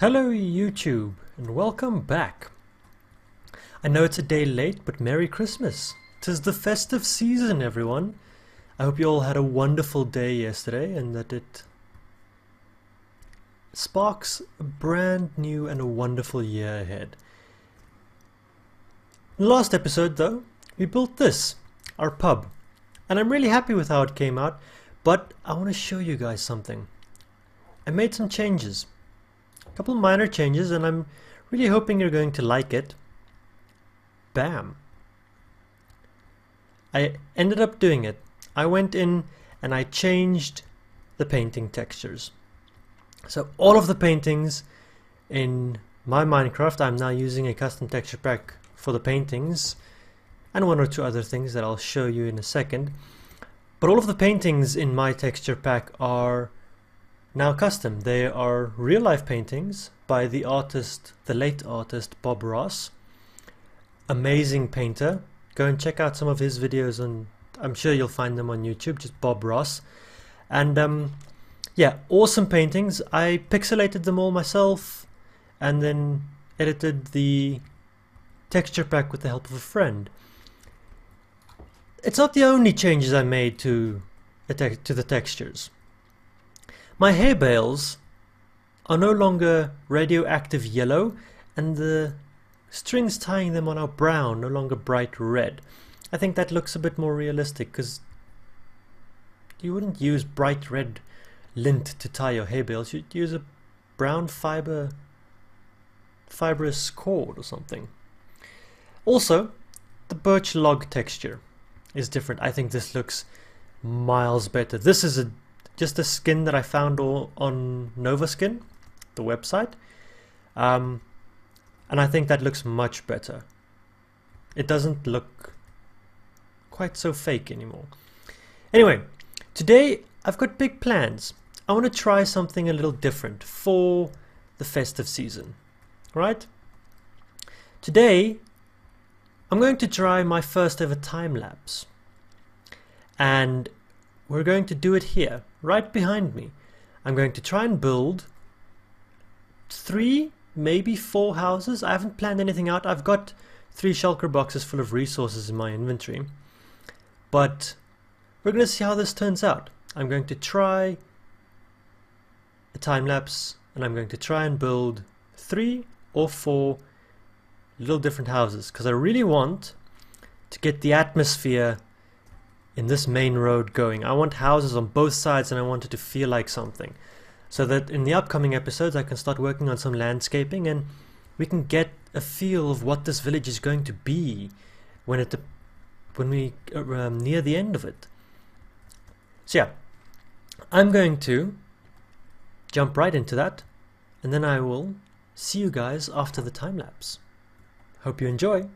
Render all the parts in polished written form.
Hello YouTube and welcome back. I know it's a day late, but Merry Christmas. 'Tis the festive season, everyone. I hope you all had a wonderful day yesterday and that it sparks a brand new and a wonderful year ahead. In the last episode though, we built this, our pub, and I'm really happy with how it came out, but I want to show you guys something. I made some changes. A couple minor changes, and I'm really hoping you're going to like it. Bam! I ended up doing it. I went in and I changed the painting textures. So all of the paintings in my Minecraft, I'm now using a custom texture pack for the paintings and one or two other things that I'll show you in a second. But all of the paintings in my texture pack are now custom. They are real life paintings by the artist, the late artist Bob Ross. Amazing painter. Go and check out some of his videos, and I'm sure you'll find them on YouTube, just Bob Ross. And yeah, awesome paintings. I pixelated them all myself and then edited the texture pack with the help of a friend. It's not the only changes I made to the textures. My hay bales are no longer radioactive yellow, and the strings tying them on are brown, no longer bright red. I think that looks a bit more realistic, because you wouldn't use bright red lint to tie your hay bales. You'd use a brown fibrous cord or something. Also, the birch log texture is different. I think this looks miles better. This is just a skin that I found on NovaSkin, the website, and I think that looks much better. It doesn't look quite so fake anymore. Anyway, today I've got big plans. I want to try something a little different for the festive season, right? Today I'm going to try my first ever time-lapse, and we're going to do it here, right behind me. I'm going to try and build 3, maybe 4 houses. I haven't planned anything out. I've got 3 shulker boxes full of resources in my inventory, but we're going to see how this turns out. I'm going to try a time-lapse, and I'm going to try and build 3 or 4 little different houses, because I really want to get the atmosphere in this main road going. I want houses on both sides, and I want it to feel like something, so that in the upcoming episodes I can start working on some landscaping and we can get a feel of what this village is going to be when we near the end of it. So yeah, I'm going to jump right into that, and then I will see you guys after the time lapse. Hope you enjoy.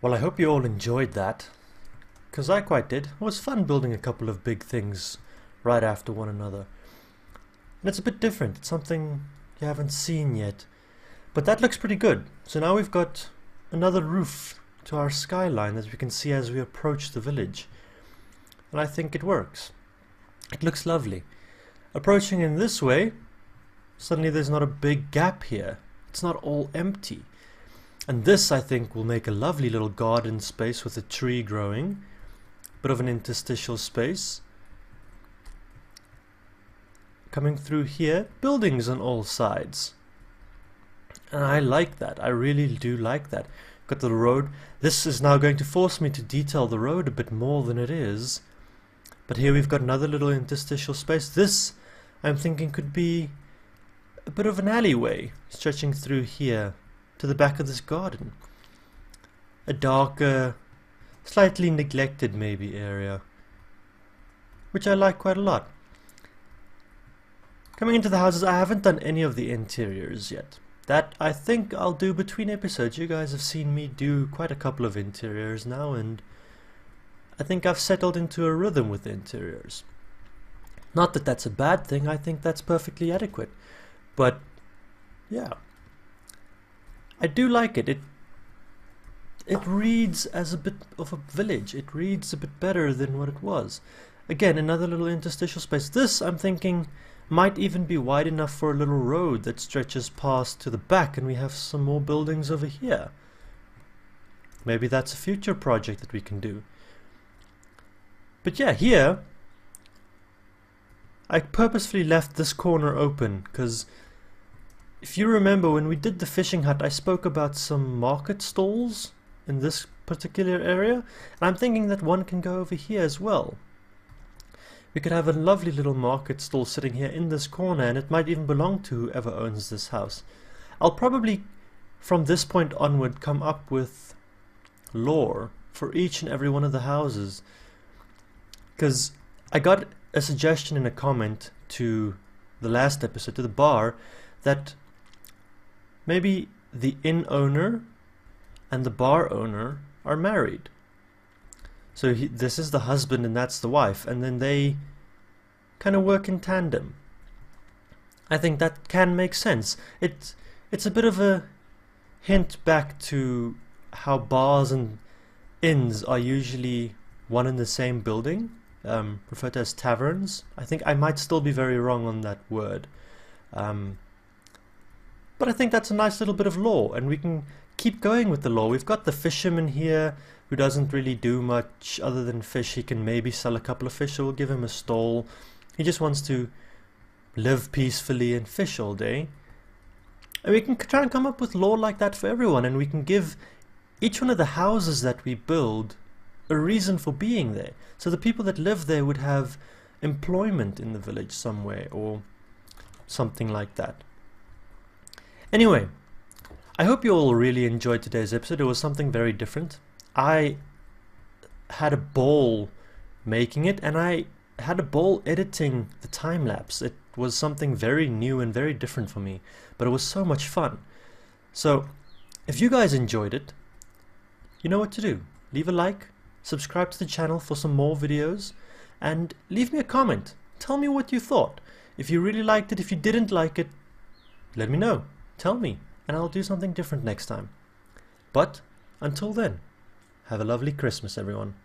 Well, I hope you all enjoyed that, because I quite did. It was fun building a couple of big things right after one another. And it's a bit different. It's something you haven't seen yet. But that looks pretty good. So now we've got another roof to our skyline that we can see as we approach the village. And I think it works. It looks lovely. Approaching in this way, suddenly there's not a big gap here. It's not all empty. And this, I think, will make a lovely little garden space with a tree growing. Bit of an interstitial space. Coming through here, buildings on all sides. And I like that. I really do like that. Got the road. This is now going to force me to detail the road a bit more than it is. But here we've got another little interstitial space. This, I'm thinking, could be a bit of an alleyway stretching through here to the back of this garden. A darker, slightly neglected maybe area, which I like quite a lot. Coming into the houses, I haven't done any of the interiors yet. That I think I'll do between episodes. You guys have seen me do quite a couple of interiors now, and I think I've settled into a rhythm with the interiors. Not that that's a bad thing, I think that's perfectly adequate. But yeah, I do like it. It reads as a bit of a village. It reads a bit better than what it was. Again, another little interstitial space. This, I'm thinking, might even be wide enough for a little road that stretches past to the back, and we have some more buildings over here. Maybe that's a future project that we can do. But yeah, here I purposefully left this corner open because if you remember when we did the fishing hut, I spoke about some market stalls in this particular area, and I'm thinking that one can go over here as well. We could have a lovely little market stall sitting here in this corner, and it might even belong to whoever owns this house. I'll probably from this point onward come up with lore for each and every one of the houses, because I got a suggestion in a comment to the last episode, to the bar, that maybe the inn owner and the bar owner are married. So this is the husband and that's the wife, and then they kind of work in tandem. I think that can make sense. It's a bit of a hint back to how bars and inns are usually one and the same building, referred to as taverns. I think I might still be very wrong on that word. But I think that's a nice little bit of lore, and we can keep going with the lore. We've got the fisherman here who doesn't really do much other than fish. He can maybe sell a couple of fish, so we'll give him a stall. He just wants to live peacefully and fish all day. And we can try and come up with lore like that for everyone, and we can give each one of the houses that we build a reason for being there. So the people that live there would have employment in the village somewhere or something like that. Anyway, I hope you all really enjoyed today's episode. It was something very different. I had a ball making it, and I had a ball editing the time-lapse. It was something very new and very different for me, but it was so much fun. So, if you guys enjoyed it, you know what to do. Leave a like, subscribe to the channel for some more videos, and leave me a comment. Tell me what you thought. If you really liked it, if you didn't like it, let me know. Tell me, and I'll do something different next time. But, until then, have a lovely Christmas, everyone.